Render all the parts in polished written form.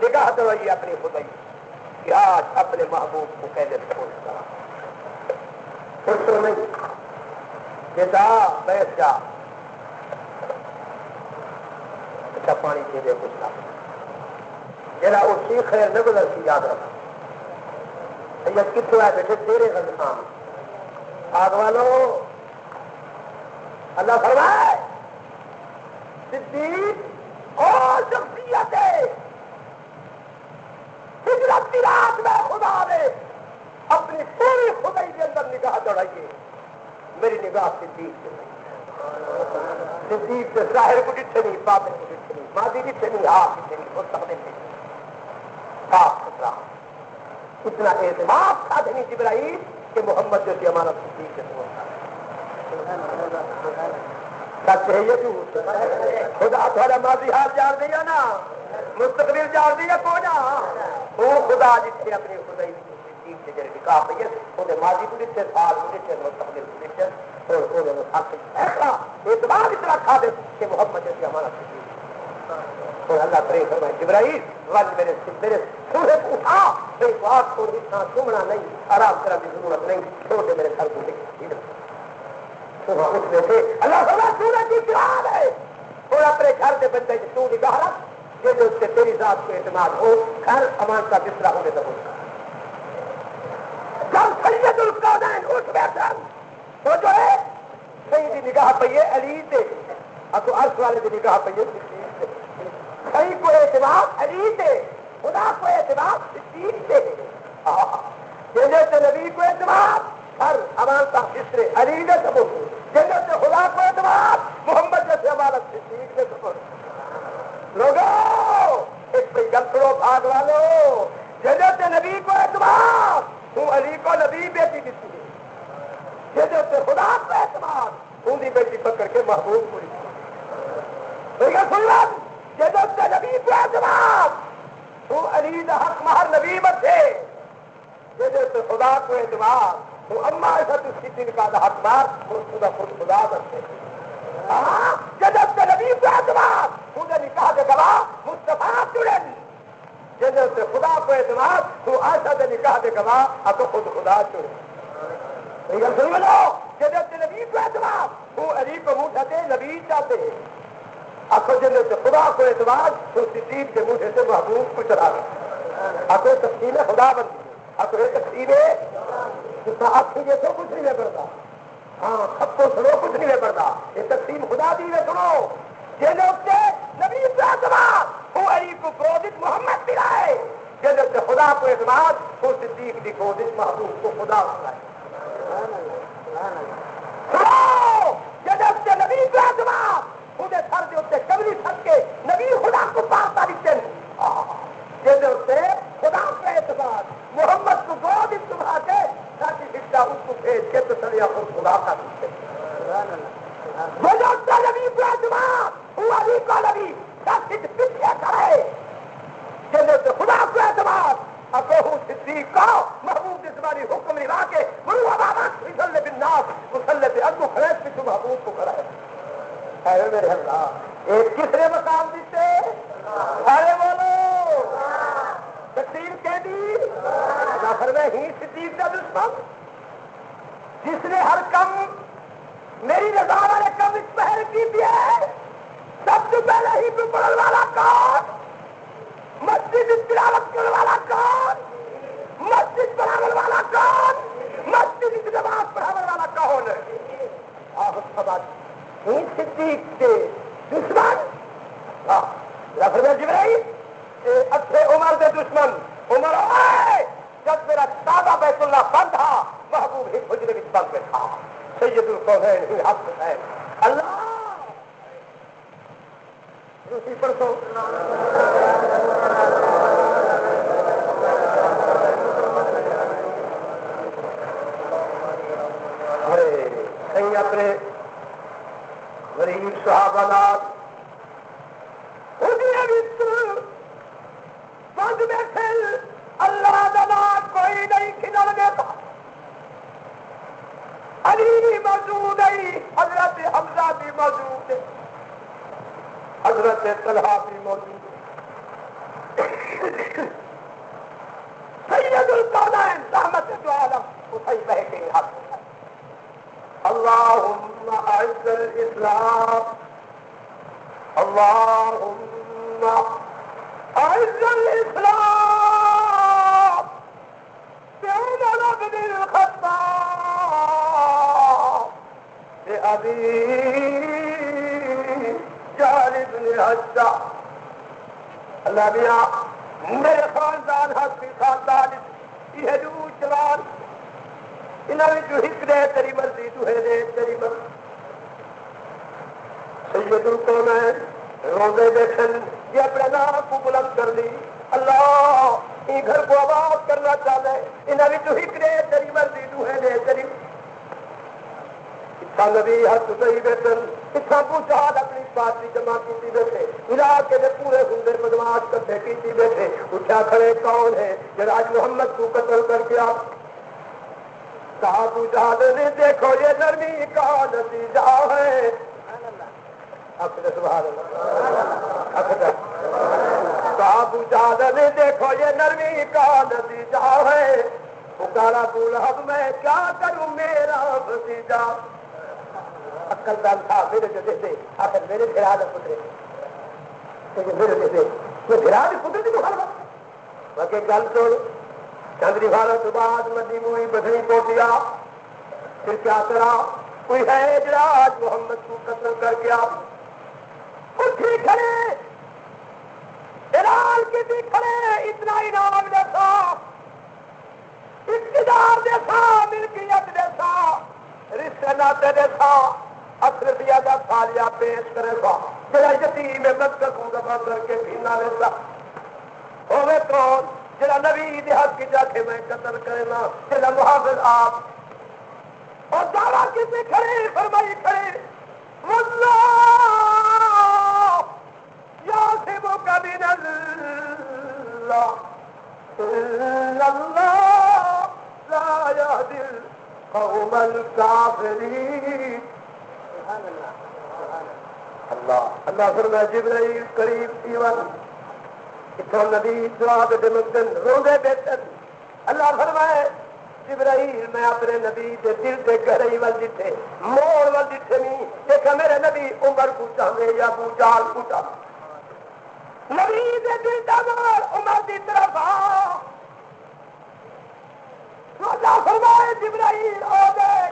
نگاہ دوڑائی اپنی خدائی کہ آج اپنے محبوب کو کہنے سے پہنچتا پھر تو نہیں کہ جا بیٹھ جا اچھا پانی کے دے کچھ نہ جرا اسی خیر نہ گزر کی یاد رکھا سید کتوں ہے بیٹھے تیرے غلطان آگ والو اللہ فرمائے صدیق اور شخصیت ہجرت کی رات میں خدا نے اپنی پوری خدائی کے اندر نگاہ دوڑائیے میری نگاہ صدیق سے صدیق سے ظاہر کو کچھ نہیں باطن کو کچھ نہیں ماضی کچھ نہیں آپ کچھ نہیں مستقبل نہیں صاف ستھرا اتنا اعتماد تھا دینی جبرائیل کہ محمد جیسی امانت صدیق سے پہنچتا سچ ہے یہ جھوٹ خدا تھوڑا ماضی حال جان دیا نا مستقبل جان دیا کو نا وہ خدا جتنے اپنی خدائی صدیق سے جڑے نکاح پہ وہ ماضی کو دیتے سال کو دیتے مستقبل کو دیتے ایسا اعتماد اتنا کھا دے کہ محمد جیسی امانت صدیق اور اللہ کرے فرمائے جبرائیل ون میرے سورے کو اٹھا میری بات کو اتنا سمنا نہیں آرام کرنے کی ضرورت نہیں چھوڑ دے میرے گھر کو اس میں سے اللہ تعالیٰ سورج کی چراغ ہے اور اپنے گھر کے بندے کی تو نگاہ رکھ یہ جو اس سے تیری ذات کو اعتماد ہو گھر امان کا بسترا ہونے تک ہوتا جب سید القونین اٹھ بیٹھا وہ جو ہے صحیح کی نگاہ پہ علی سے اب تو عرش والے کی نگاہ پہ صحیح کو اعتماد علی سے خدا کو اعتماد صدیق سے جنت نبی کو اعتماد ہر امان کا بسترے علی نے سبب جنت خدا کو اعتماد محمد جیسے امانت صدیق نے سبب لوگوں ایک بھائی گل کرو بھاگ والو جنت نبی کو اعتماد تو علی کو نبی بیٹی دیتی ہے جنت خدا کو اعتماد اونی بیٹی پکڑ کے محبوب کو جنت نبی کو اعتماد تو علی دا حق مہر نبی بچے جنت خدا کو اعتماد تو اما ایسا تو کسی کا حق مار خدا خود خدا بچے جنت نبی کو اعتماد تجھے نکاح کے گواہ مصطفیٰ چڑن جنت خدا کو اعتماد تو ایسا سے نکاح کے گواہ اب تو خود خدا چڑے جنت نبی کو اعتماد تو علی کو منہ دے نبی چاہتے آخو جنت خدا کو اعتماد تو صدیق کے منہ سے محبوب کو چڑھا آخو تقسیم خدا بنتی آخو یہ تقسیم آپ سے تو کچھ نہیں لے پڑتا ہاں سب کو سنو کچھ نہیں لے پڑتا یہ تقسیم خدا دی ہے سنو یہ لوگ سے نبی کو اعتماد وہ علی کو پروجیکٹ محمد دلائے جنت خدا کو اعتماد وہ صدیق دی پروجیکٹ محبوب کو خدا سنائے سنو جنت سے نبی کو اعتماد خودے سر کے اتنے کبری سر کے نبی خدا کو پاستا دیتے جنت سے خدا کو اعتماد محمد کو دو دن تمہا کے تاکہ حصہ اس کو بھیج کے تو چلے خود خدا کا دیتے نبی کو اعتماد وہ علی کا نبی تاکہ پیچھے کرے جنت خدا کو اعتماد اب وہ صدیق کا محبوب جسمانی حکم نبھا کے مروا بابا مسلط بالناس مسلط ابو خلیف بھی تو محبوب کو کرائے اے میرے اللہ ایک کس نے مقام دیتے ارے بولو تقسیم کہہ دی آخر میں ہی صدیق کا دشمن جس نے ہر کم میری رضا والے کم اس پہل کی ہے سب سے پہلے ہی پہ پڑھنے والا کون مسجد تلاوت کرنے والا کون مسجد پڑھانے والا کون مسجد کی نماز پڑھانے والا کون ہی صدیق کے دشمن آخر میں جبرائیل اچھے عمر کے دشمن عمر آئے جب میرا دادا بیت اللہ بند تھا محبوب ہی حجرے کی بند میں تھا سید القونین ہی حق ہے اللہ اسی پر تو کہیں اپنے غریب صحابہ نات بند میں پھر اللہ دماغ کوئی نہیں کھلڑ دیتا علی بھی موجود ہے حضرت حمزہ بھی موجود ہے حضرت طلحہ بھی موجود ہے سید القونین رحمت دو عالم اسی بہ کے حق اللهم اعز الاسلام اللهم اعز الاسلام بعمر بن الخطاب بأبي جهل بن هشام اللہ میاں میرے خاندان حق خاندان یہ دو جوان انہوں نے جو حق دے تیری مرضی تو ہے دے تیری مرضی سید القونین روزے بیٹھن یہ اپنے نام کو بلند کر لی اللہ یہ گھر کو آباد کرنا چاہتے انہوں نے جو حق دے تیری مرضی تو ہے دے تیری اتھا نبی حد صحیح بیٹھن اتھا پوچھاد اپنی پارٹی جمع کیتی بیٹھے علاقے کے پورے ہندے بدماش کٹھے کیتی بیٹھے اٹھا کھڑے کون ہے جب آج محمد کو قتل کر کے آپ کہا پوچھاد نے دیکھو یہ نرمی کا نتیجہ ہے سبحان اللہ کہا پوچھاد نے دیکھو یہ نرمی کا نتیجہ ہے پکارا بولہب میں کیا کروں میرا بھتیجا عقل دان تھا میرے جو دے دے آخر میرے بھرا نے پترے میرے دے دے یہ بھرا نے پترے دی مخالفت باقی گل سن چندری بھارت بعد مدی موئی بدھنی پوٹیا پھر کیا کرا کوئی ہے جڑا آج محمد کو قتل کر کے آپ اٹھی کھڑے ایران کی بھی کھڑے اتنا انعام دیکھا اقتدار دیکھا ملکیت دیکھا رشتے ناطے دیکھا اشرفیہ کا تھالیا پیش کرے گا جڑا یتیم مقدس کو دفع کر کے پینا لیتا ہوئے کون جڑا نبی دی حق کی جا کے میں قتل کرے نا جڑا محافظ آپ اور دعویٰ کسی کھڑے فرمائی کھڑے واللہ یاسبک من اللہ ان اللہ لا يهدي القوم الكافرين اللہ اللہ فرمائے جبرائیل قریب ایوان اتھا نبی جواب دے مقدن روزے بیٹن اللہ فرمائے جبرائیل میں اپنے نبی دے دل دے گہرائی وال جتھے موڑ وال جتھے نہیں دیکھا میرے نبی عمر پوچھا میں یا ابو جہل پوچھا نبی دے دل دا موڑ عمر دی طرف اللہ فرمائے جبرائیل ہو گئے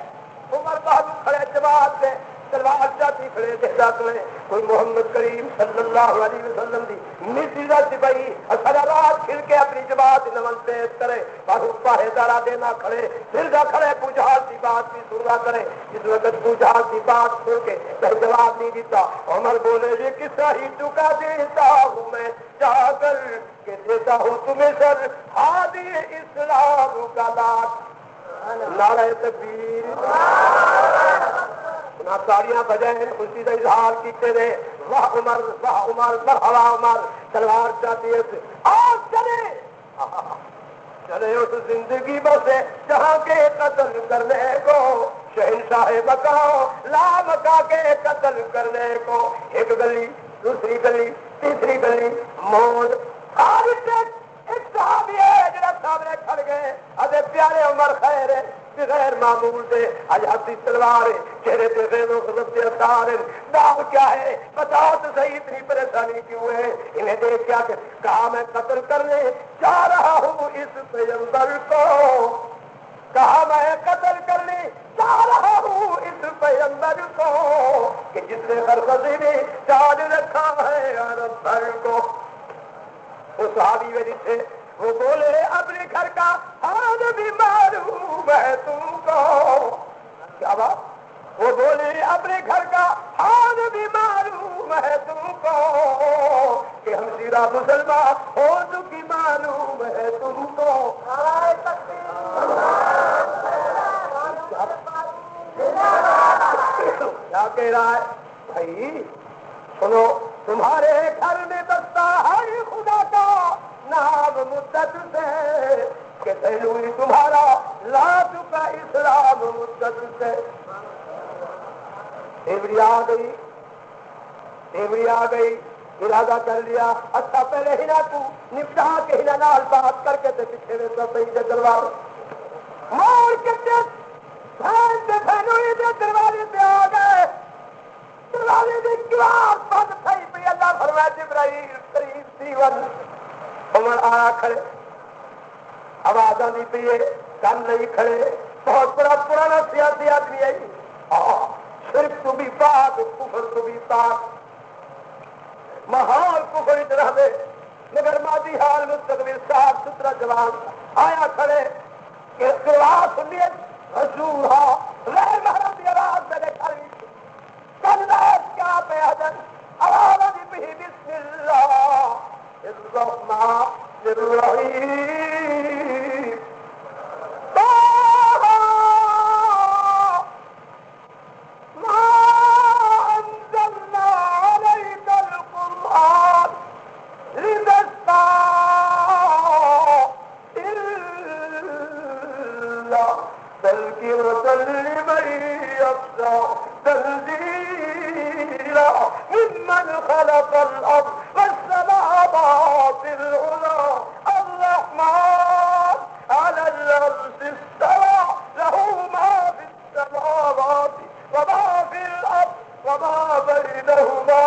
عمر بہت کھڑے جواب دے تلوار جاتی کھڑے دیکھا کرے کوئی محمد کریم صلی اللہ علیہ وسلم دی نسیزہ سپاہی اثر رات کھل کے اپنی جواب نمن پیش کرے باہو پاہے دارا دینا کھڑے پھر جا کھڑے پوچھال کی بات بھی سننا کرے جس وقت پوچھال کی بات سن کے میں جواب نہیں دیتا عمر بولے یہ قصہ ہی چکا دیتا ہوں میں جا کر کہ دیتا ہوں تمہیں سر ہادی اسلام کا لاکھ نعرہ تکبیر تاڑیاں بجائیں خوشی کا اظہار کیتے رہے واہ عمر مرحبا عمر تلوار چاہتی ہے اور چلے چلے اس زندگی بسے جہاں کے قتل کرنے کو شہنشاہ مکاؤ لا مکا کے قتل کرنے کو ایک گلی دوسری گلی تیسری گلی موت ایک صحابی ہے جناب سامنے کھڑ گئے ادے پیارے عمر خیر ہے غیر معمول دے آج ہاتھی تلوار ہے چہرے پہ غیر و غضب کے اثار ہے داغ کیا ہے بتاؤ تو صحیح اتنی پریشانی کیوں ہے انہیں دیکھ کیا کہ کہا میں قتل کرنے جا رہا ہوں اس پیغمبر کو کہا میں قتل کرنے جا رہا ہوں اس پیغمبر کو کہ جس نے برخزی نے ڈال رکھا ہے عرب بھر کو وہ صحابی میں جسے وہ بولے اپنے گھر کا حال بھی معلوم ہے تم کو کیا بات وہ بولے اپنے گھر کا حال بھی معلوم ہے تم کو کہ ہم سیرا مسلمان ہو چکی معلوم ہے تم کو کیا کہہ رہا ہے بھائی سنو تمہارے گھر میں بستا ہے خدا کا نام مدت سے کہ پہلوی تمہارا لا چکا اسلام مدت سے دیوری آ گئی ارادہ کر لیا اچھا پہلے ہنا کو نپٹا کے ہنا نال بات کر کے پیچھے میں تو صحیح دروازے مور کے دروازے پہ آ گئے دروازے کی کلاس بند تھی پی اللہ فرمایا جبرائیل قریب سی ون عمر آیا کھڑے آواز آتی پی ہے کن نہیں کھڑے بہت بڑا پرانا سیاسی آدمی ہے شرک تو بھی پاک کفر تو بھی پاک ماحول کفر رہ دے مگر مادی حال مستقبل صاف ستھرا جوان آیا کھڑے کہ آواز سنیے حضور ہاں غیر محرم کی آواز میرے گھر کیا پہ حضر آواز آتی پی بسم اللہ الرحمن الرحیم ممن خلق الأرض والسماوات العلى الرحمن على العرش استوى له ما في السماوات وما في الأرض وما بينهما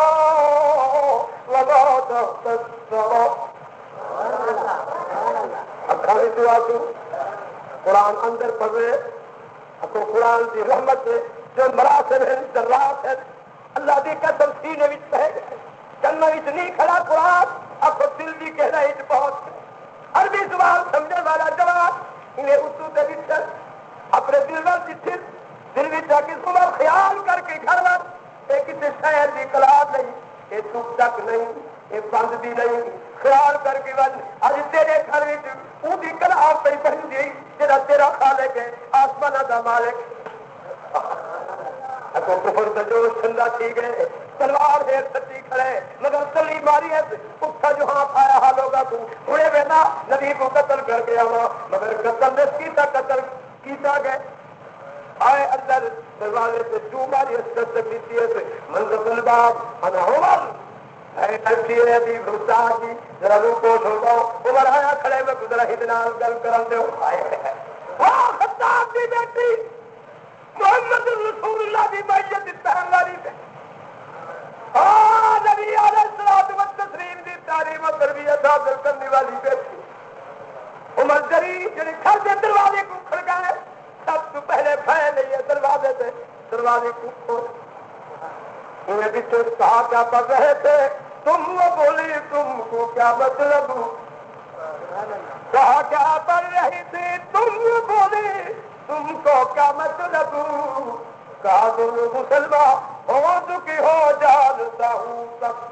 وما تحت الثرى. اکھاڑی دعا تو قرآن اندر پڑھ رہے اکو قرآن کی رحمت ہے جو مراسم ہیں ذرات ہیں اللہ دی قسم سینے وچ بہ گئے کلمہ وچ نہیں کھڑا قرآن اکو دل دی گہرائی وچ بہت عربی زبان سمجھنے والا جوان انہیں اردو دے وچ اپنے دل وچ چٹھی دل وچ کی صبح خیال کر کے گھر وچ یہ کسی شہر دی کلاب نہیں یہ چپ تک نہیں یہ بند بھی نہیں خیال کر کے ون اج تیرے گھر وچ اون دی کلاب پہ بن گئی جڑا تیرا خالق ہے آسمان دا مالک اکو کفر دا جوش ٹھنڈا تھی گئے تلوار دیر سچی کھڑے مگر تلی ماری ہے اٹھا جو ہاں پایا حال ہوگا تو ہوئے بنا نبی کو قتل کر گیا ہوا مگر قتل نے کیتا قتل کیتا گئے آئے اندر دروازے سے جو ماری اسکت سے بیتی ہے سے منظر الباب انا عمر اے نرسی ہے رسا کی ذرا رو کوش ہو جاؤ عمر آیا کھڑے میں گزرا ہدنال گل کرن دے آئے واہ خطاب دی بیٹی محمد رسول اللہ کی معیت اتحان والی ہے نبی علیہ الصلوۃ والتسلیم کی تعلیم و تربیت حاصل کرنے والی بیٹی عمر جری جڑے گھر کے دروازے کو کھڑکائے سب تو پہلے بھائی نہیں ہے دروازے سے دروازے کو کھول انہیں بھی تو کہا کیا پڑھ رہے تھے تم وہ بولی تم کو کیا مطلب کہا کیا پڑھ رہی تھی تم وہ بولی تم کو کیا مطلب کہا دونوں مسلمان ہو چکی ہو جانتا ہوں سب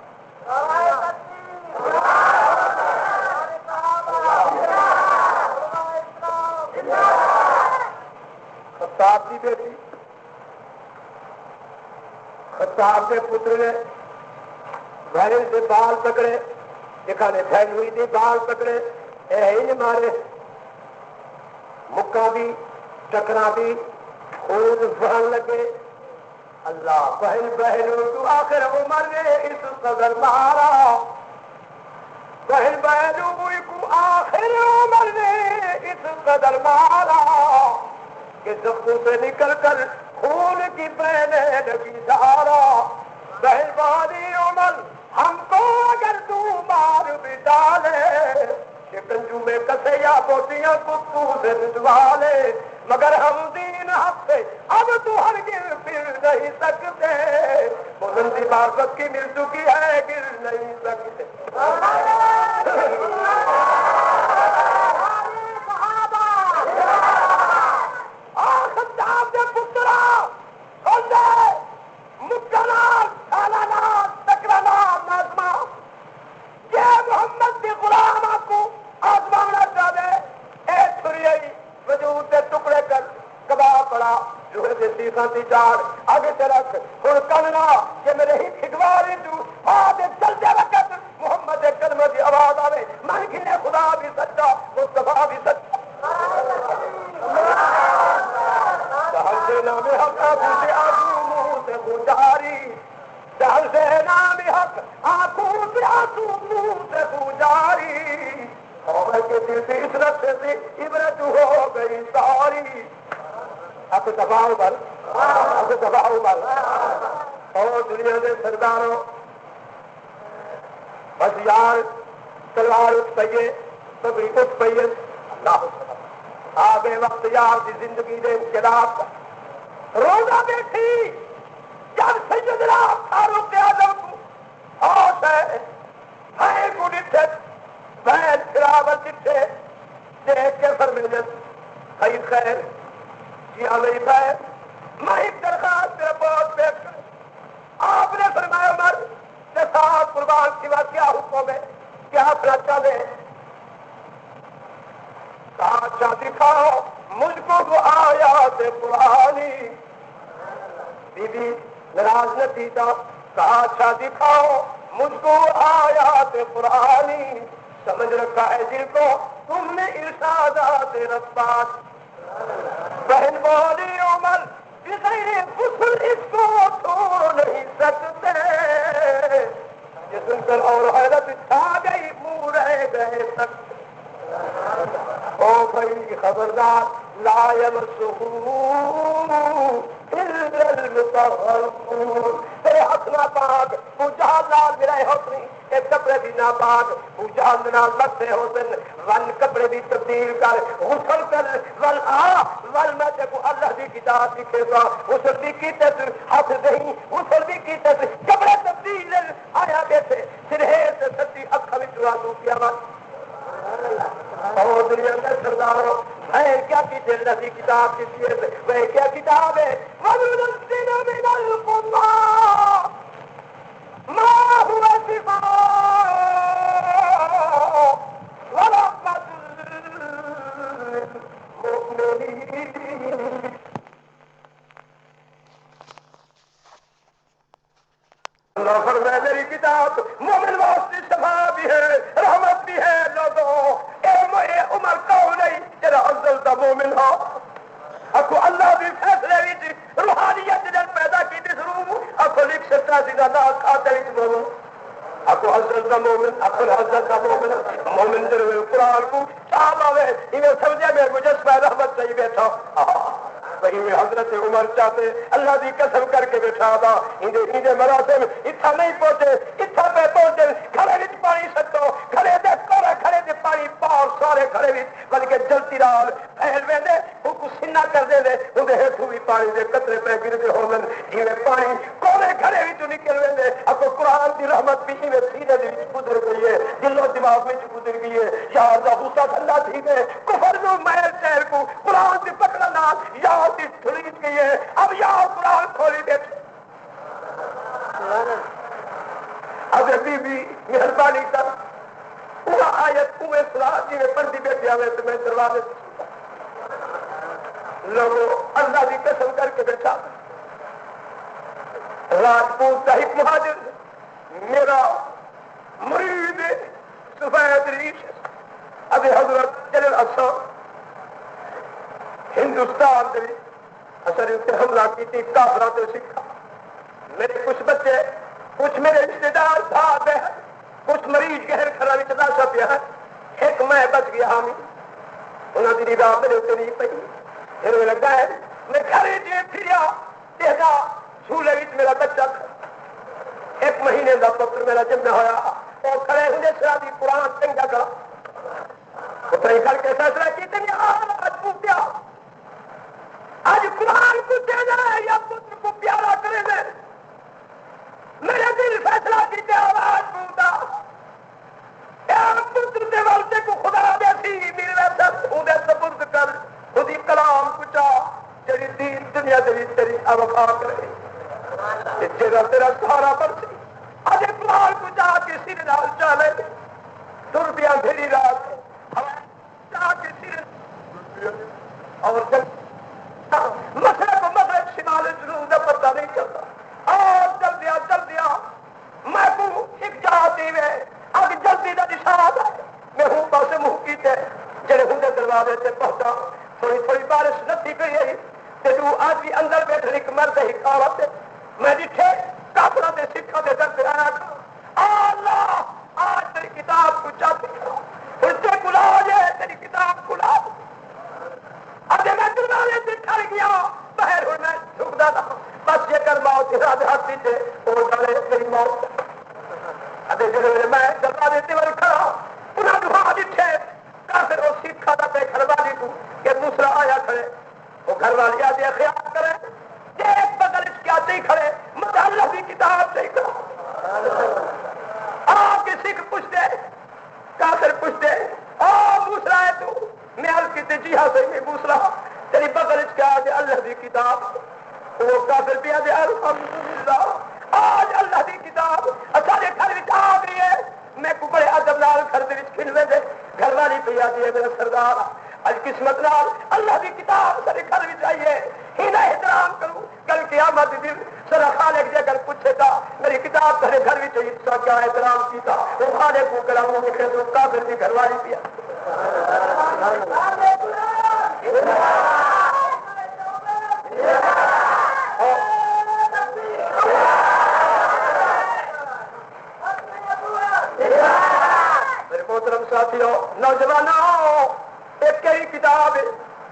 خطاب کی بیٹی خطاب کے پتر نے بہن سے بال پکڑے دکھانے پھیل ہوئی تھی بال پکڑے اے مارے مکہ بھی ٹکرا بھی خون بہن لگے اللہ بہن بہن تو آخر عمر نے اس قدر مارا بہن بہن کو آخر عمر نے اس قدر مارا کہ زخموں سے نکل کر خون کی بہنیں لگی دھارا بہن بانی عمر ہم کو اگر تو مار بھی ڈالے شکنجو میں کسے یا بوٹیاں کتو سے رجوا لے مگر ہم دین حق سے اب تو ہرگز پھر نہیں سکتے بلندی معرفت کی مل چکی ہے گر نہیں سکتے خطاب کے پترا مکرات سالانات تکرانات نازمہ یہ محمد کے غلام آپ کو آزمانا چاہے اے چھری وجود کے ٹکڑے کر کباب پڑا جو ہے سیخاں سی چاڑ آگے سے رکھ ہن کننا کہ میرے ہی کھگواری تو آدھے چلتے وقت محمد کلمہ کی آواز آوے من کھنے خدا بھی سچا مصطفیٰ بھی سچا شہر سے نام حق آنکھوں سے آنکھوں منہ سے گنجاری شہر سے نام حق آنکھوں منہ سے تو جاری عمر کے دل کی عزت سے عبرت ہو گئی ساری اب دباؤ بل اب دباؤ بل اور دنیا کے سرداروں بس یار تلوار اٹھ پئیے پگڑی اٹھ پئیے اللہ آگے وقت یار کی زندگی دے انقلاب کا روزہ بیٹھی جب سیدنا فاروق اعظم کو ہوش ہے بھائی کو ڈٹھے بہن خرابر ڈٹھے دیکھ کے فرمینے خیر خیر جی علی بہن میں ایک درخواست تیرے بہت پیش کر آپ نے فرمایا عمر کے ساتھ قربان کی بات کیا حکم ہے کیا اپنا چاہے کہا اچھا دکھاؤ مجھ کو وہ آیات قرآنی بی بی ناراض نہ تھی تھا کہا اچھا دکھاؤ مجھ کو آیات قرآنی سمجھ رکھا ہے دل کو تم نے ارشادات ربانی بہن بولی عمر کسی غسل اس کو چھوڑ نہیں سکتے یہ سن کر اور حیرت چھا گئی منہ رہ گئے سکتے او بھائی خبردار لا یمسہ الا المطہرون تیرے ہاتھ نہ پاک تو جہاں لال میرے حسنی ایک کپڑے بھی نہ پاک تو جہاں نال لگتے حسن ون کپڑے بھی تبدیل کر غسل کر ول آ ول میں تے کو اللہ دی کتاب لکھے گا غسل بھی کیتے ہاتھ نہیں غسل بھی کیتے کپڑے تبدیل آیا بیٹھے سرہے سے سچی اکھا وچ آنسو کیا بات اور دنیا کے سرداروں میں کیا کیجیے نبی کتاب کی وہ کیا کتاب ہے وَنُنَزِّلُ مِنَ الْقُرْآنِ مَا هُوَ شِفَاءٌ وَرَحْمَةٌ لِّلْمُؤْمِنِينَ اللہ فرمائے میری کتاب مومن واسطے شفا بھی ہے رحمت بھی ہے لوگوں اے عمر کہو نہیں تیرا افضل کا مومن ہو اکو اللہ بھی فیصلے بھی روحانیت جن پیدا کی تھی ضرور اکو لکھ سکتا سی نہ کھاتے ہی مومن اکو حضرت کا مومن اکو حضرت کا مومن مومن در قرآن کو چاہ آوے انہیں سمجھے میں مجھے رحمت صحیح بیٹھا وہی میں حضرت عمر چاہتے اللہ دی قسم کر کے بٹھا دا اندے مراسم اتھا نہیں پہنچے اتھا پہ پہنچے کھڑے وچ پانی سٹو کھڑے دے کورا کھڑے دے پانی پاؤ سارے کھڑے وچ بلکہ جلتی رال پھیل ویندے وہ کو سینہ کر دے دے اندے ہتھوں بھی پانی دے قطرے پہ گر دے ہون جویں پانی کورے کھڑے وچ نکل ویندے اکو قرآن دی رحمت بھی ایویں سینے دے وچ گزر گئی ہے دل و دماغ وچ گزر گئی ہے یار دا غصہ ٹھنڈا تھی گئے کفر نو میل شہر کو قرآن دی پکڑ نال یار دی ٹھلیٹ گئی ہے اب یار قرآن کھولی بیٹھے اب بی بی مہربانی کر وہ آیت اوے سنا جی میں پڑھتی بیٹھے آوے تو میں دروازے لوگوں اللہ کی قسم کر کے بیٹھا راجپوت کا ایک مہاجر میرا مرید سفید ریش ابھی حضرت جلال افسر ہندوستان کے اثر ان سے حملہ کی تھی کافروں سے سکھا میرے کچھ بچے کچھ میرے رشتے دار بھاگ گئے کچھ مریض گہر کھڑا بھی تلاشا پیا ہے ایک میں بچ گیا حامی انہوں نے نگاہ میرے اتنے نہیں پئی پھر وہ لگا ہے میں گھر جی پھریا دیکھا جھولے وچ میرا بچہ ایک مہینے کا پتر میرا جمع ہوا اور کھڑے ہوں شرابی قرآن چنگا کا اتنے کر کے فیصلہ کی آج پوچھا آج قرآن کو دینا ہے یا پتر کو پیارا کرے گا میرے دل فیصلہ کیتے آواز پوچھا پتر دے والدے کو خدا دے سی میرے سب اندے سپرد کر خودی کلام پوچھا جڑی دین دنیا دے تیری اوقا کرے جگہ تیرا سہارا پڑتی آج قرآن کو جا کے سر نال چالے دربیاں بھیڑی رات جا کے سر اور مسئلے کو مسئلے شمال جنوب کا پتہ نہیں چلتا اور چل دیا میں کو ایک جاتی میں اب جلدی کا نشان ہے میں ہوں پاسے منہ کیتے جڑے ہوں دروازے سے پہنچا تھوڑی تھوڑی بارش نتی پی گئی تے تو آج بھی اندر بیٹھے ایک مرد ہی کھاوت میں جتھے کافروں کے سکھوں کے در آیا اللہ چڑھ گیا بہر ہوں میں جھکتا تھا بس یہ کر موت ہاتھی سے وہ ڈالے میری موت ابھی جب میں دروازے تیور کھڑا انہیں دعا دیتے کافر وہ سیکھا تھا پہ گھر والی کو کہ دوسرا آیا کھڑے وہ گھر والی آتے خیال کرے کہ ایک بغل اس کے آتے ہی کھڑے مجھے اللہ کی کتاب سے کرا آپ کے سکھ پوچھتے کافر پوچھتے دوسرا ہے تو میں عرض کی جی ہاں صحیح میں دوسرا تیری بغل اس کے آتے اللہ کی کتاب وہ کافر بھی آتے الحمدللہ آج اللہ کی کتاب اچھا یہ گھر آ گئی ہے میں کو بڑے ادب نال گھر دے کھلوے دے گھر والی پہ آتی ہے میرا سردار اج قسمت نال اللہ کی کتاب سارے گھر میں چاہیے ہی نہ احترام کروں کل قیامت دن سر خالق جے اگر پوچھے گا میری کتاب تیرے گھر میں چاہیے تو کیا احترام کیتا وہ خالق کو کلاموں میں کہہ دو کافر کی گھر والی پہ میرے محترم ساتھیوں نوجوانوں ایک کئی کتاب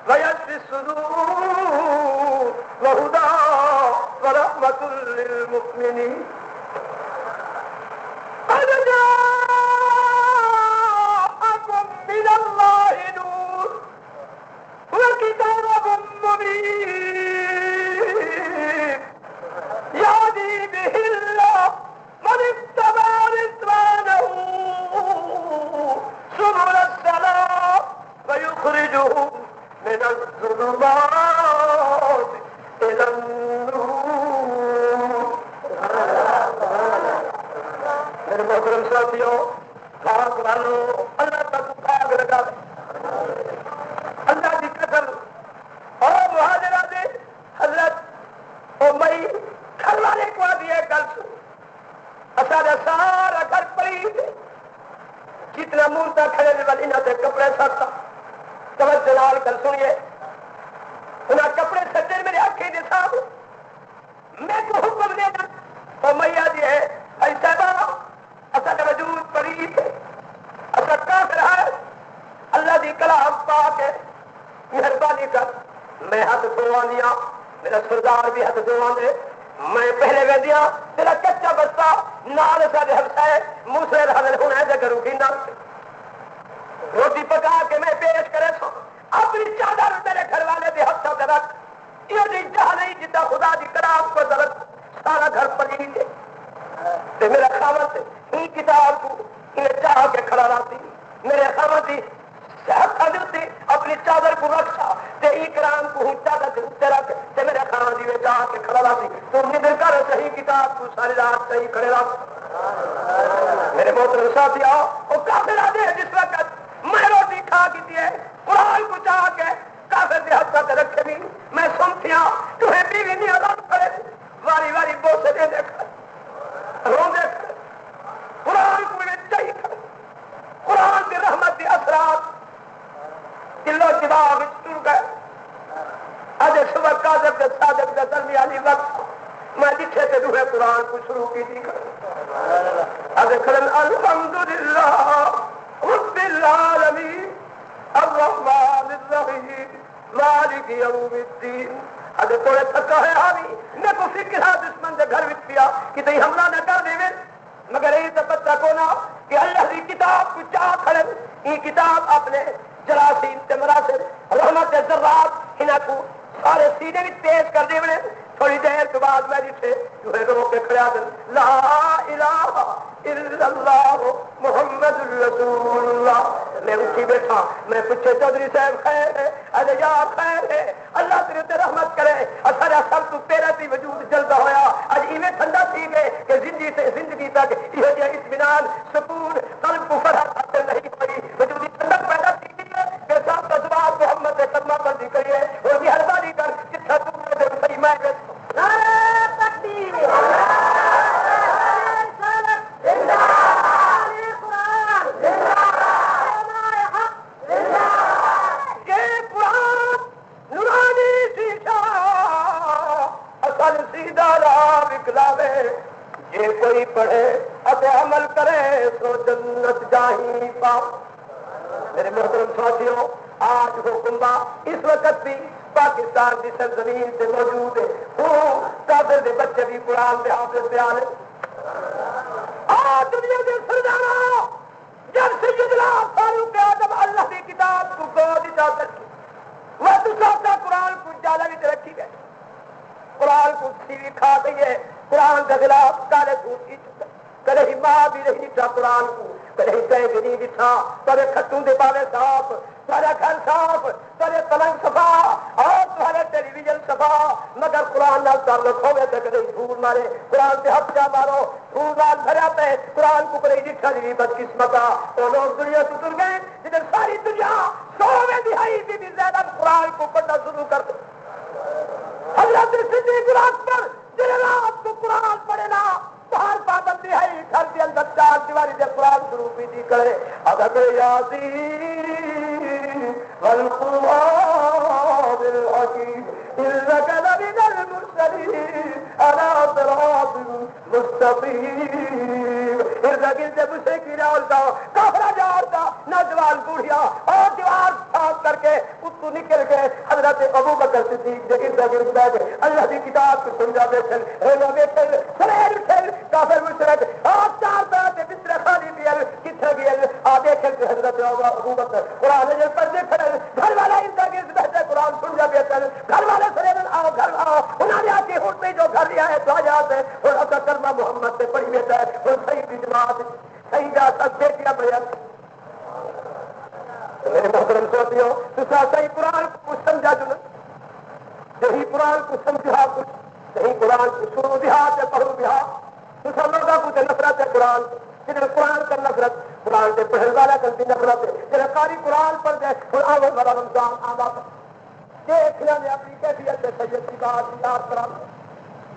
وَيَشْفِ الصُّدُورَ وَهُدًى وَرَحْمَةٌ لِّلْمُؤْمِنِينَ قَدْ جَاءَكُم مِّنَ اللَّهِ نُورٌ وَكِتَابٌ مُّبِينٌ يَهْدِي بِهِ اللَّهُ مَنِ اتَّبَعَ رِضْوَانَهُ سُبُلَ السَّلَامِ وَيُخْرِجُهُم من الظلمات إلى النور میرے محترم ساتھیوں خاص والوں اللہ تک بھاگ لگا اللہ کی قدر اور مہاجرہ دے حضرت او مئی گھر والے کو دیے گل سن اصل سارا گھر پڑی جتنا مورتا کھڑے والے انہوں نے کپڑے سکتا توجہ لال کر سنیے انہیں کپڑے سجے میرے آنکھیں دے صاحب میں کو حکم دینا اور میاں جی ہے ایسا اصل وجود قریب ہے اصل کافر ہے اللہ دی کلام پاک ہے مہربانی کر میں ہاتھ دھوا دیا میرا سردار بھی ہاتھ دھوا دے میں پہلے کہہ دیا تیرا کچا بچہ نال سارے ہفسا ہے منہ سے حاضر ہونا ہے کروں گی نہ روٹی پکا کے میں پیش کرے سو اپنی چادر میرے گھر والے دے ہاتھوں سے رکھ یہ جہاں نہیں جتا خدا دی کلام کو ضرورت سارا گھر پڑی دے میرا خامت ان کتاب کو انہیں چاہ کے کھڑا رہتی میرے خامت دی اپنی چادر کو رکھا تے اکرام کو چادر کے اتنے رکھ تے میرے خامت دی چاہ کے کھڑا رہتی تو نظر کر صحیح کتاب کو ساری رات صحیح کھڑے رکھ میرے محترم ساتھی آؤ وہ کافر آدھے جس وقت میں روٹی کھا کی ہے قرآن کو چاہ کے کافر دے ہاتھ سے رکھے بھی میں سنتی ہوں تمہیں بیوی نہیں آزاد کرے واری واری بوسے دے دے رو دے قرآن کو چاہیے قرآن کی رحمت کی اثرات دل و دماغ ٹر گئے اج صبح کاذب کے صادق کے درمیانی وقت میں جتھے سے روح قرآن کو شروع کی تھی اج کھڑن الحمدللہ رب العالمین الرحمن الرحیم مالک یوم الدین اج تھوڑے تھکا ہے آنی میں کو فکر ہے دشمن کے گھر وچ پیا کہ تھی حملہ نہ کر دے مگر یہ تو پتہ کو نہ کہ اللہ کی کتاب کو چاہ کھڑے یہ کتاب اپنے جراثیم تے مراسل رحمت ذرات انہاں کو سارے سینے بھی تیز کر دے بنے تھوڑی دیر کے بعد میں جسے جو ہے رو کے کھڑا دن لا الہ الا اللہ محمد رسول اللہ میں اٹھی بیٹھا میں پوچھے چودھری صاحب خیر ہے ارے یا خیر ہے اللہ تیرے تے رحمت کرے سارا سب تو تیرا بھی وجود جلدا ہویا اج ایویں ٹھنڈا تھی گئے کہ زندگی سے زندگی تک یہ جو اطمینان سکون قلب کو فرحت حاصل نہیں ہوئی وجودی ٹھنڈک پیدا تھی کہ سب کا جواب محمد سے کلمہ بندی کریے اور مہربانی کر جتنا تم نے دے صحیح میں نعرہ تکبیر یہ کوئی پڑھے اتے عمل کرے سو جنت جاہی پا میرے محترم ساتھیوں آج حکم اس وقت بھی پاکستان کی سرزمین سے موجود ہے وہ کافر دے بچے بھی قرآن دے حافظ بیان دنیا کے سرداروں جب سیدنا فاروق اعظم اللہ کی کتاب کو گود اجازت وہ دوسرا قرآن کو جالا بھی رکھی گئے قرآن کو سیوی کھا گئی ہے قرآن کا خلاف کالے دھوپ کی کدی ماں بھی نہیں تھا قرآن کو کدی کہیں بھی نہیں بٹھا ترے کھٹوں دے پاوے صاف تارا گھر صاف تارے پلنگ صفا اور تمہارے ٹیلی ویژن صفا مگر قرآن نال تعلق ہوئے تو کدی دھول مارے قرآن سے ہفتے مارو دھول نال بھرا پہ قرآن کو کدی دکھا دی بدقسمتا تو لوگ دنیا سے تر گئے جدھر ساری دنیا 100 بھی زیادہ قرآن کو پڑھنا شروع کر دو حضرت صدیق اکبر جن رات کو قرآن پڑھے نا باہر پابندی ہے گھر کے اندر 4 دیواری سے قرآن شروع بھی نہیں کرے اگر یاسین والقرآن الحکیم انک لمن المرسلین علی صراط مستقیم ارد سے مشرک ہوتا کافرہ جاتا نوجوان بوڑھیا اور دیوار صاف کر کے اس کو نکل گئے حضرت ابو بکر صدیق جو ارد گرد بیٹھے اللہ کی کتاب کو سمجھا بیٹھے ریلا بیٹھے سریر اٹھے کافر مشرک اور 4 طرح سے بستر خالی بیل کتنے بیل آگے کھلتے حضرت ابو بکر قرآن جب پڑھنے کھڑے گھر والا ارد گرد بیٹھے قرآن سمجھا بیٹھے گھر والے سریر آؤ گھر آؤ انہوں نے آتی ہٹ پہ جو گھر لیا ہے تو آجات ہے اور اپنا کلمہ محمد سے پڑھی بیٹھا ہے اور صحیح کی جماعت صحیح جا سکتے کیا بیان میرے محترم ساتھیوں دوسرا صحیح قرآن کو سمجھا جو صحیح قرآن کو سمجھا کچھ صحیح قرآن کو شروع دیا سے پڑھو دیا دوسرا لوگوں کو نفرت ہے قرآن جنہیں قرآن کا نفرت قرآن کے پڑھنے والا کی نفرت ہے جنہیں قاری قرآن پڑھ جائے قرآن والا رمضان آنا دیکھنا نے اپنی کیفیت سے سید کی بات یاد کرا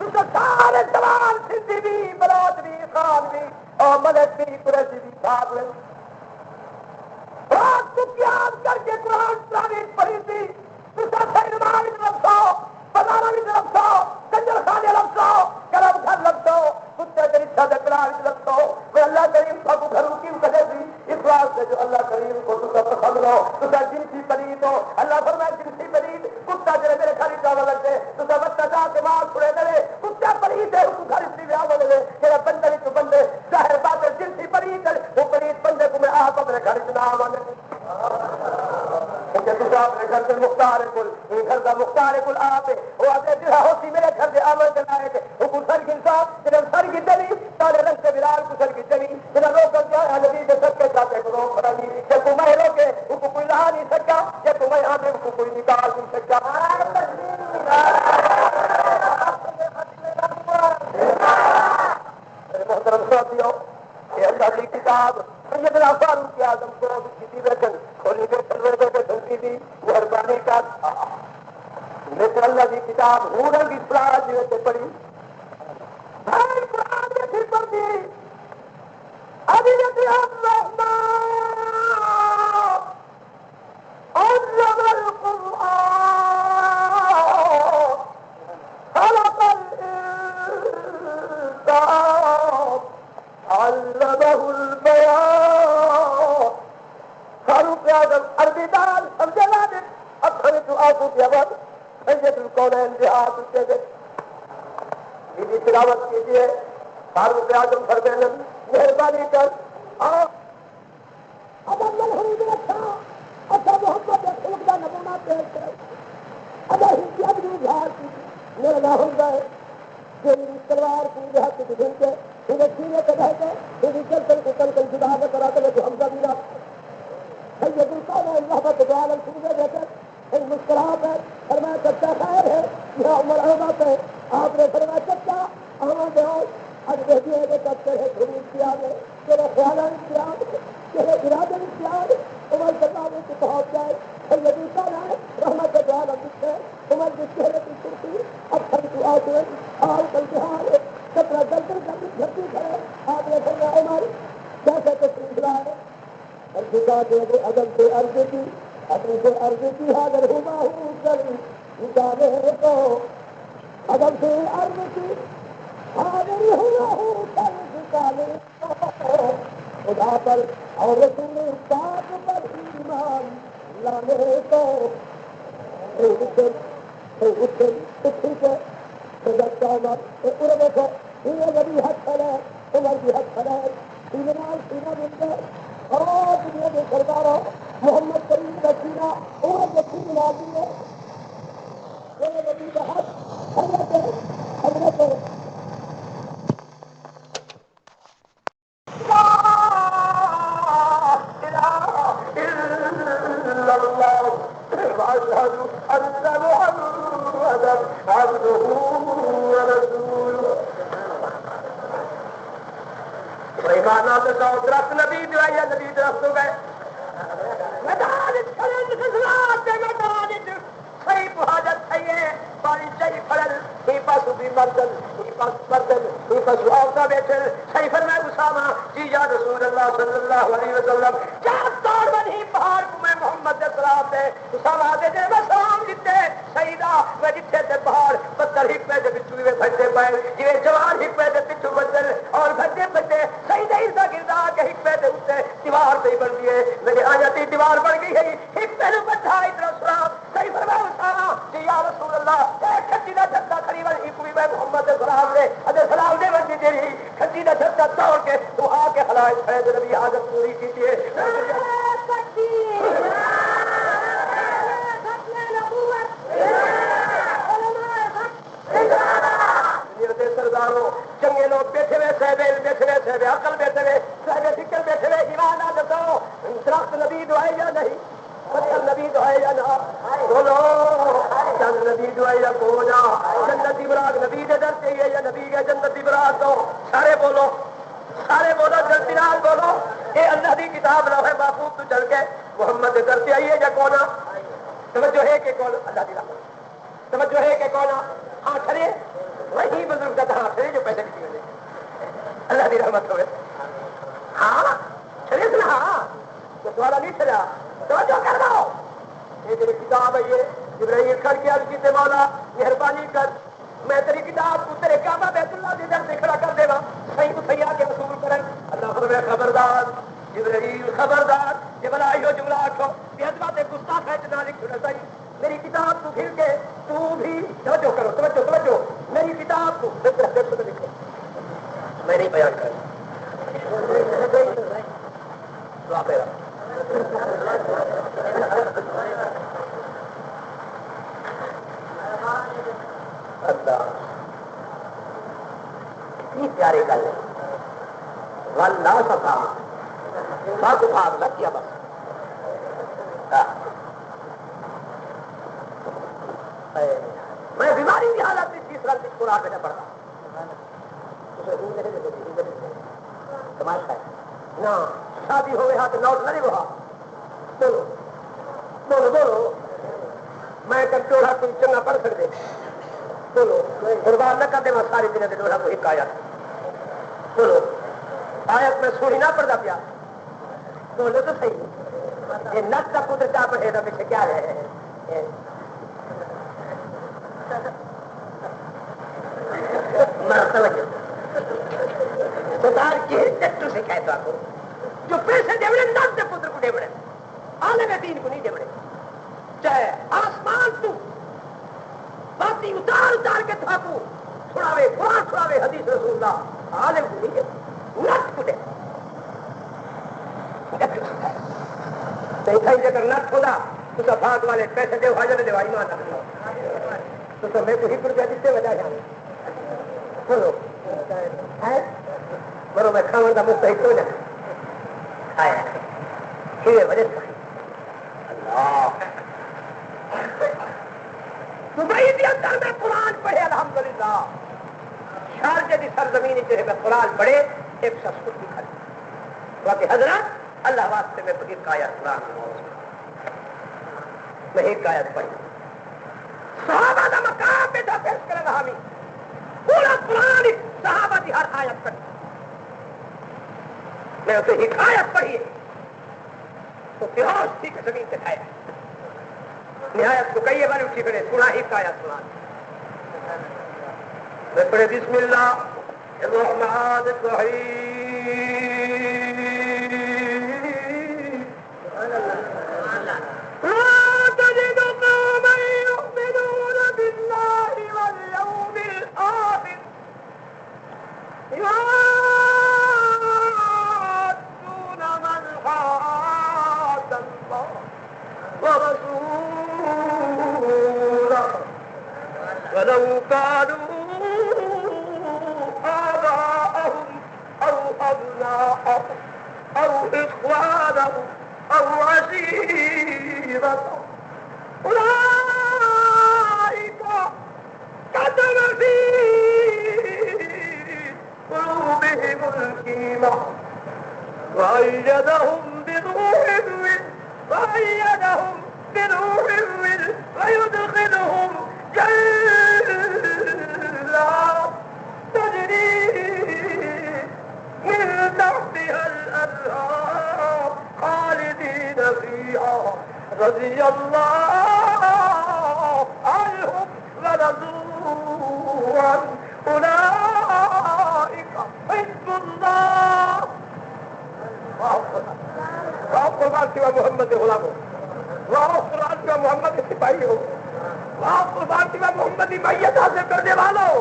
دوسرا سارے جوان سندھی بھی بلوچ بھی خان بھی اور ملک بھی قریشی بھی بھاگ لیں رات کو پیار کر کے قرآن پرانی پڑھی تھی دوسرا سینما کی طرف سو بازاروں کی طرف سو کنجر خانے لگ سو گرم گھر لگ سو کتے کے رکشا سے قرآن کی لگ سو وہ اللہ کریم کو گھروں کی کہے تھی اس بات سے جو اللہ کریم کو دوسرا پسند ہو دوسرا جنسی پلیت ہو اللہ فرمائے جنسی پلیت کتا جڑے میرے گھر جانا لگتے دوسرا بچہ جا کے ماں چھڑے دے کتا پلیت ہے اس کو گھر اسی بھی آنے لگے میرا بندے تو بندے ظاہر بات ہے جنسی پلیت ہے وہ پلیت بندے کو میں آپ اپنے گھر سے نہ آنے اپنے گھر سے مختار کل گھر کا مختار کل آپ ہے وہ آتے جہاں ہوتی میرے گھر سے آمد چلائے تھے وہ سر کی انصاف جنہیں سر کی دلی سارے رنگ سے بلال کو سر کی دلی جنہیں لوگ کر دیا نبی کے سب کے ساتھ روک کھڑا نہیں جب تمہیں روکے ان کو کوئی لا نہیں سکتا جب تمہیں آنے ان کو کوئی نکال نہیں سکتا محترم ساتھیوں یہ اللہ کی کتاب سیدنا فاروق اعظم کو کسی ویکن کھولی کے سلوے کے دھمکی دی مہربانی کا لیکن اللہ کی کتاب ہونر کی سلاح جیسے سے پڑھی بھائی قرآن میں پھر پڑھ دی ابھی الرحمن علم القرآن خلق الانسان علمه البيان فاروق اعظم عربی دان سمجھنا دے اب ہمیں تو آسو کی آواز سید القونین دیہات اسے دے میری تلاوت کیجیے فاروق اعظم فرمانے مہربانی کر اب اللہ حمید اچھا محمد خلق کا نمونہ پیش کرے اگر ہندیت بھی جہاز کی میرا نہ ہو جائے جو میری تلوار کی جہاز کی دھن کے پھر سینے کے بہتے پھر چل کل جدا کے کراتے ہیں جو حمزہ بھی نہ سید القونین رحمت اللہ علیہ سننے دیتے ایک مسکراہٹ ہے فرمایا چچا خیر ہے یہ عمر احمد ہے آپ نے فرمایا چچا احمد ہے آج کہتی ہے کہ چچر ہے گھر امتیاز ہے تیرے خیال امتیاز تیرے ارادے امتیاز عمر جلال کو پہنچ جائے سید القونین رحمت اللہ علیہ عمر کے چہرے کی کرسی اب ہم کو آتے حال کل جہاں کتنا جلد گھرتی کرے آپ نے فرمایا عمر کیسے تشریف لائے ارجکا دے دے عدم سے عرض کی اپنی سے عرض کی حاضر ہوا ہوں کر نکالے تو عدم سے عرض کی حاضر ہوا ہوں کر نکالے تو خدا پر اور رسول پاک پر ایمان لانے کو اٹھی کے دیکھو نبی حق کھڑا عمر بھی حق کھڑا ہے سینا ملتے اور دنیا کے سرداروں محمد کریم کا سینا عمر کے سین راضی ہے نبی کا حق حضرت درخت نبی جو ہے یا نبی درخت ہو گئے صحیح حاجت ہے پانی چاہیے پڑل ہی پاس بھی مردن ہی پاس مردن ہی پاس عورتیں بیٹھے صحیح فرمائے اسامہ جی یا رسول اللہ صلی اللہ علیہ وسلم کیا توڑ بنی پہاڑ کو میں محمد سلام دے اسامہ دے دے میں سلام دیتے سیدہ میں جتھے تے پہاڑ پتھر ہک پہ دے پچھو میں بھجتے پائے جویں جوان ہک پہ دے پچھو بدل اور بھجتے بھجتے سیدہ عیسیٰ گردا کے ہک پہ دے اتنے دیوار پہ بن گئی میرے آیاتی دیوار بن گئی ہے ہک پہ نو بچھا اتنا سلام صحیح فرمائے اسامہ جی یا رسول اللہ کھٹی دا جھٹا کری والی ایک بھی میں محمد سلام دے اگر سلام دے بندی تیری کھٹی دا جھٹا توڑ کے تو آ کے خلائق کھڑے دے نبی حاجت پوری کیجیے سرداروں چنگے لوگ بیٹھے ہوئے صاحب بیٹھے ہوئے صاحب عقل بیٹھے ہوئے صاحب فکر بیٹھے ہوئے ایمان آ دسو درخت نبی دعائے یا نہیں پتھر نبی دعائے یا نہ بولو چند نبی دعائے یا کونا جنتی براق نبی کے در چاہیے یا نبی کے جنتی براق دو سارے بولو جلدی نال بولو یہ اللہ کی کتاب نہ ہے محفوظ تو چل کے محمد کے در سے آئیے یا کونا توجہ ہے کہ کون اللہ کی رحمت توجہ ہے کہ کونا ہاں کھڑے وہی بزرگ کا ہاں کھڑے جو پیسے کسی میں اللہ کی رحمت ہوئے ہاں چلے سنا ہاں تو دوبارہ نہیں چلا توجہ کر دو یہ تیری کتاب ہے یہ جبرائیل کر کے عرض کیتے مولا مہربانی کر میں تیری کتاب کو تیرے کعبہ بیت اللہ کے در سے کھڑا کر دے گا صحیح تو صحیح کے رسول کرن اللہ فرمائے خبردار جبرائیل خبردار جبل آئیو جملہ آٹھو بیدبات گستاخ ہے جنا لکھ چھوڑا صحیح میری کتاب کو گھر کے تو بھی توجہ کرو توجہ میری کتاب کو لکھو میں نہیں بیان کر اللہ اتنی پیاری گل ہے واللہ سکا بس بھاگ لگ کیا بس میں بیماری کی حالت میں تیسرا قرآن دینا پڑتا تماشا ہے نہ شادی ہوئے ہاتھ لوٹ نہیں ہوا بولو بولو بولو میں کب ڈوڑا تم چنگا پڑھ سکتے بولو برباد نہ کر دے میں ساری دنیا کے ڈوڑا کو ایک آیت بولو آیت میں سوڑی نہ پڑتا پیا بولو تو صحیح یہ نقص کا پتر کیا پڑھے گا پیچھے کیا ہے خدار کی ٹیکٹر سے کہتا کو جو پیسے دے بڑے نقص کے پتر کو دے بڑے عالم دین کو نہیں دے بڑے چاہے آسمان تو باتی اتار کے تھاکو چھڑاوے قرآن چھڑاوے حدیث رسول اللہ عالم کو نہیں دے نقص کو دے دیکھا ہی اگر نقص ہوگا تو صفات والے پیسے دے حاضر دے ایمان نہ تو میں کو ہی پر دیتے وجہ جانے بولو برو میں کھاؤں گا مستحق ہو جائے آیا یہ وجہ اللہ دبئی کے اندر میں قرآن پڑھے الحمدللہ شارجہ کی سرزمین جو ہے میں قرآن پڑھے ایک شخص کو دکھا باقی حضرت اللہ واسطے میں ایک آیت قرآن میں ایک آیت پڑھی صحابہ کا مقام پہ تھا پیش کرے رہا ہمیں پورا قرآن صحابہ کی ہر آیت پڑھی میں اسے ایک آیت پڑھی تو فیروز تھی کہ زمین سے کھایا نہایت کو کئی بار اٹھی پڑے سنا ایک آیت سنا میں پڑھے بسم اللہ الرحمن الرحیم لا تجد قوما يؤمنون بالله يوادون من حاد الله ورسوله ولو كانوا آباءهم أو أبناءهم أو إخوانهم أو عشيرتهم أولئك كتب في قلوبهم الإيمان وأيدهم بروح منه ويدخلهم جنات تجري من تحتها الأنهار خالدين فيها رضي الله عنهم ورضوا عنه أولئك حزب الله. آپ قربان سوا محمد غلام ہو، آپ قربان سوا محمد سپاہی ہو، آپ قربان سوا محمد میت حاصل کرنے والا ہو،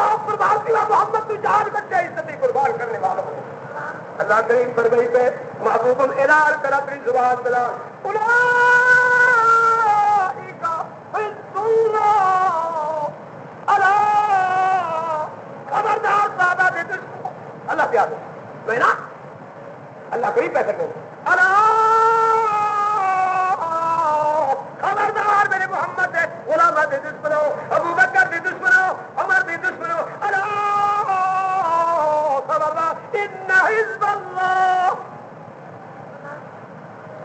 آپ قربان سوا محمد تو جان بچے عزتی قربان کرنے والا ہو. اللہ کریم فرمائی پہ محبوب اعلان کر اپنی زبان بلا اولئک حزب اللہ. الا خبردار صحابہ دے دشمن اللہ پیار تو نا اللہ کوئی پیسہ کرے. خبردار میرے محمد ہے علماء دے دشمنوں، ابو بکر دے دشمنوں، عمر دے دشمنوں. خبردار ان حزب اللہ،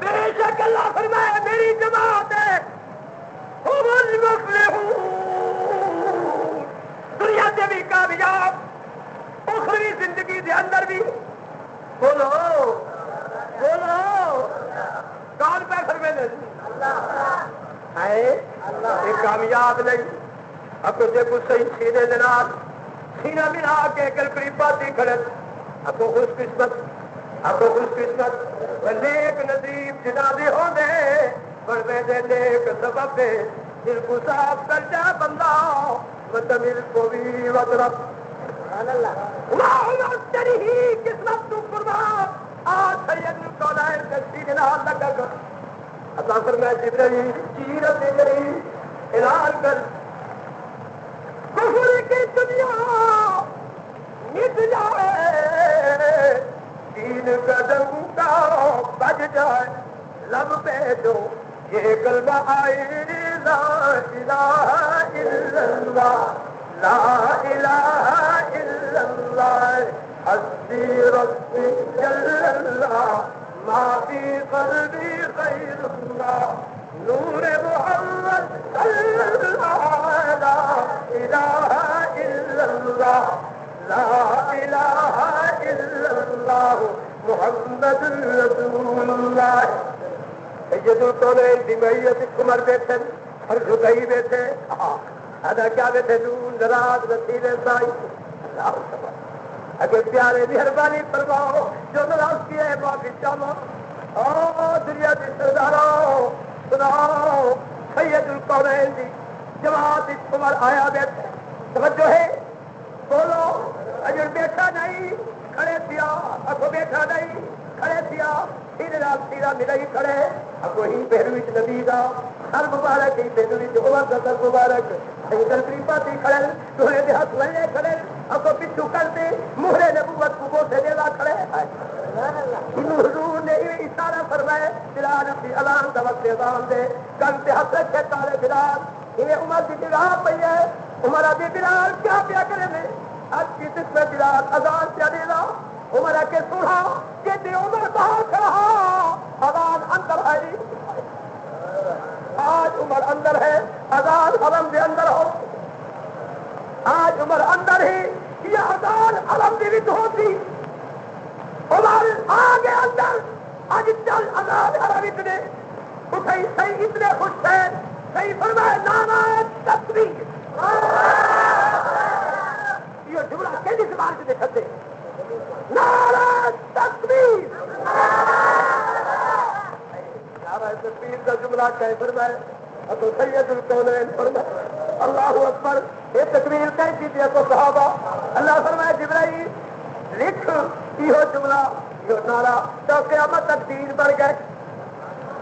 بے شک اللہ فرمائے میری جماعت ہے هم المفلحون. دنیا سے بھی کامیاب، اخروی زندگی کے اندر بھی. بولو بولو کون پیسر میں نہیں یہ کامیاب نہیں. اب تو دیکھو صحیح سینے دنات سینہ ملا کے کل قریبا تھی کھڑے. اب تو خوش قسمت، اب تو خوش قسمت نیک نصیب جنازے ہوں دے بڑھے دے نیک سبب دے دل کو صاف کر جا بندہ متمل کو بھی وطرف تیری ہی قسمت تو قربان آج سید الکونین کے سینے نال لگا کر اللہ فرمائے جبرائیل چیرت جری اعلان کر کفر کی دنیا مٹ جائے، تین قدم کا بج جائے، لب پہ جو یہ کلمہ آئے لا الہ الا اللہ لا الہ الا اللہ حسبی ربی جل اللہ ما فی قلبی غیر اللہ نور محمد صلی اللہ لا الہ الا اللہ لا الہ الا اللہ محمد رسول اللہ. سید الکونین دی میت کمر بیٹھے اور جھکائی بیٹھے ادا کیا بیٹھے نون رات رسیل سائی. اللہ اگر پیارے مہربانی فرماؤ جو ناراض کیے معافی چاہو. دنیا کے سرداروں سناؤ سید الکونین دی جماعت کمر آیا بیٹھے. توجہ ہے بولو اجر بیٹھا نہیں کھڑے تھیا اگو بیٹھا نہیں کھڑے تھیا سیدھے نال سیدھا ملائی کھڑے اگو ہی پہلوچ نبی دا سر مبارک ہی پہلوچ عمر دا سر مبارک سیدل قریبا تھی کھڑے دوہرے دے ہاتھ لے کھڑے اگو پچھو کرتے مہرے نبوت کو بوسے دیلا کھڑے. حضور نے یہ اشارہ فرمائے بلال اپنی اذان دا وقت اذان دے کن تے ہاتھ رکھے تارے بلال انہیں عمر کی نگاہ پئی ہے. عمر ابھی بلال کیا پیا کرے نے آج کی جس میں بلال اذان پیا دے گا. عمر کے سنا کہ عمر باہر کھڑا اذان اندر آئی. آج عمر اندر ہے اذان علم کے اندر ہو. آج عمر اندر ہی یہ اذان علم کی بھی ہوتی. عمر آگے اندر آج چل اذان علم اتنے اٹھائی صحیح اتنے خوش ہے صحیح فرمائے نانا تکبیر. یہ جملہ کیسی زبان سے دیکھتے نعرہ تکبیر. نعرہ تکبیر کا جملہ کہہ فرمائے تو سید الکونین فرمائے اللہ اکبر. یہ تکبیر کہہ کی تھی تو صحابہ اللہ فرمائے جبرائیل یہ جملہ یہ نعرہ تو قیامت تک دین بڑھ گئے.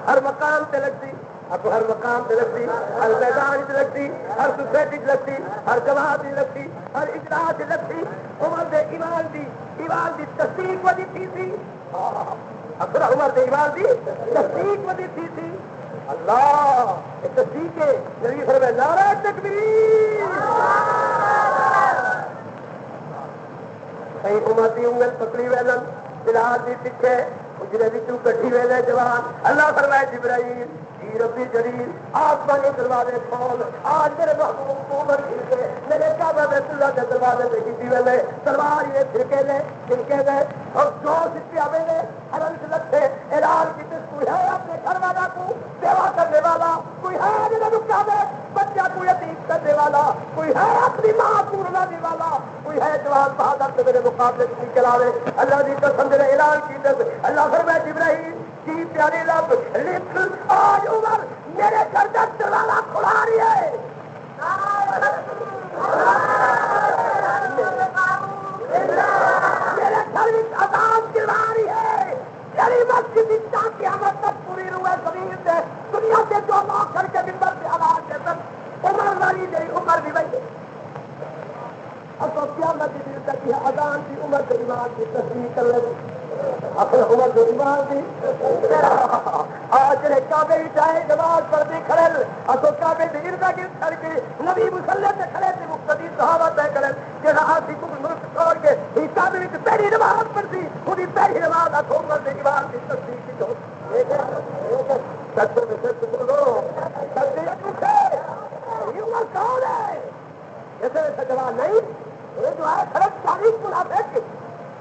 ہر مقام سے لگتی اب ہر مقام سے لگتی ہر میدان سے لگتی ہر سوسائٹی سے لگتی ہر جماعت سے لگتی ہر اجلاس سے لگتی. عمر دے ایمان دی تصدیق وجی تھی اب عمر دے ایمان دی تصدیق وجی تھی. اللہ تصدیق ہے نبی فرمائے نعرہ تکبیر. کئی عمر دی انگل پکڑی ویلن بلال دی پیچھے اجرے بھی تو کٹھی ویلے جوان. اللہ فرمائے جبرائیل جی ربی جلیل آسمانی دروازے کھول آج میرے محبوب کو عمر کھل کے میرے کعبہ بیت اللہ کے دروازے پہ کسی ویلے تلوار یہ پھرکے لے چھلکے گئے اور جو سچیا ویلے حرم سے لگتے اعلان کی کوئی ہے اپنے گھر والا کو سیوا کرنے والا, کوئی ہے جنہیں رکا دے بچہ کو یتیم کرنے والا, کوئی ہے اپنی ماں کو رلانے والا, کوئی ہے جوان بہادر سے میرے مقابلے کی چلاوے. اللہ کی قسم نے اعلان کی دے اللہ فرمائے جبرائیل کی پیارے رب لکھ آج عمر میرے گھر کا دروازہ کھلا رہی ہے. میرے گھر میں عذاب گرا رہی ہے. یعنی مسجد قیامت تک پوری روح زمین سے دنیا سے جو لوگ کر کے ممبر سے آواز دے سب عمر والی میری عمر بھی بھائی اب تو قیامت کی دل تک یہ اذان کی عمر کے ایمان کی تصدیق کر لگی. اپنے عمر کے ایمان کی آج کعبے چاہے نماز پڑھتے کھڑے اب تو کعبے کے اردا گرد کر کے نبی مسلح سے کھڑے تھے مقتدی صحابہ طے کرے کہ آسی کو ملک چھوڑ کے اس کعبے میں پہلی نماز پڑھتی خودی پہلی نماز آپ عمر کے ایمان کی تصدیق کی تو سچوں میں سچ بولو تصدیق یہ عمر کون ہے جیسے ویسا جواب نہیں یہ جو ہے خرچ 40 منافق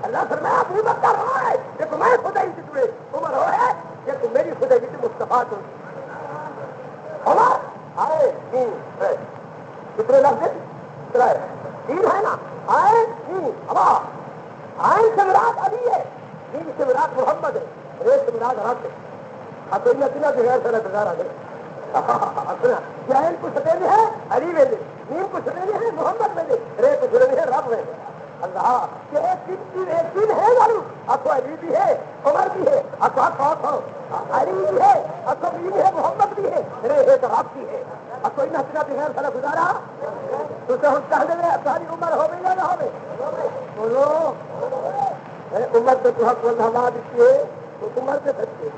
اللہ فرمایا ابو بکر رہا ہے دیکھو میں خدائی سے جڑے عمر ہو ہے دیکھو میری خدائی سے مصطفیٰ تو عمر آئے کتنے لفظ تین ہے نا آئے ابا آئے سے مراد علی ہے دین سے مراد محمد ہے ریس سے مراد رب ہے. اب تو اتنا غیر سر گزارا دے جہل کو سٹینے ہے علی ویلے نیم کو سٹینے ہے محمد ویلے رے کو جڑے ہے رب ویلے. اللہ کہ ایک دن ہے ضرور اب تو علی بھی ہے عمر بھی ہے اب تو علی بھی ہے اب تو بھی ہے محمد بھی ہے رے ہے تو رب بھی ہے. اب کوئی نہ غیر سر گزارا تو کہنے میں ساری عمر ہو گئی یا نہ ہو گئی بولو عمر تو حق والحماد کیے تو عمر سے بچے